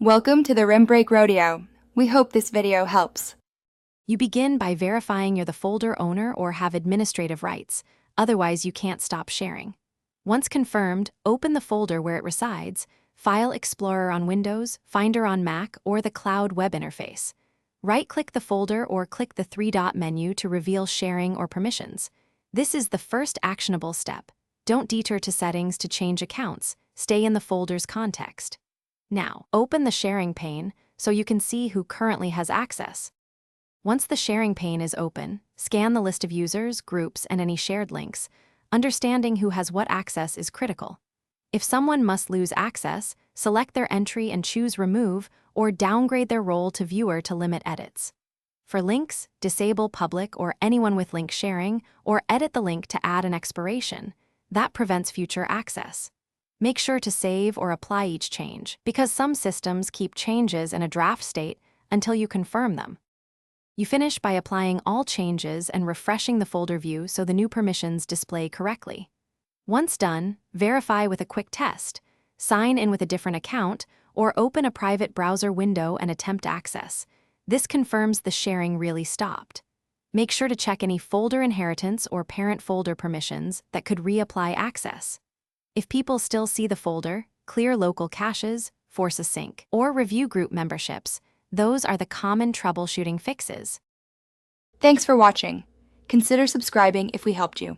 Welcome to the Rim Break Rodeo. We hope this video helps. You begin by verifying you're the folder owner or have administrative rights, otherwise you can't stop sharing. Once confirmed, open the folder where it resides, File Explorer on Windows, Finder on Mac, or the Cloud web interface. Right-click the folder or click the three-dot menu to reveal sharing or permissions. This is the first actionable step. Don't detour to settings to change accounts, stay in the folder's context. Now, open the sharing pane so you can see who currently has access. Once the sharing pane is open, scan the list of users, groups, and any shared links. Understanding who has what access is critical. If someone must lose access, select their entry and choose Remove or downgrade their role to Viewer to limit edits. For links, disable public or anyone with link sharing, or edit the link to add an expiration. That prevents future access. Make sure to save or apply each change, because some systems keep changes in a draft state until you confirm them. You finish by applying all changes and refreshing the folder view so the new permissions display correctly. Once done, verify with a quick test, sign in with a different account, or open a private browser window and attempt access. This confirms the sharing really stopped. Make sure to check any folder inheritance or parent folder permissions that could reapply access. If people still see the folder, clear local caches, force a sync, or review group memberships. Those are the common troubleshooting fixes. Thanks for watching. Consider subscribing if we helped you.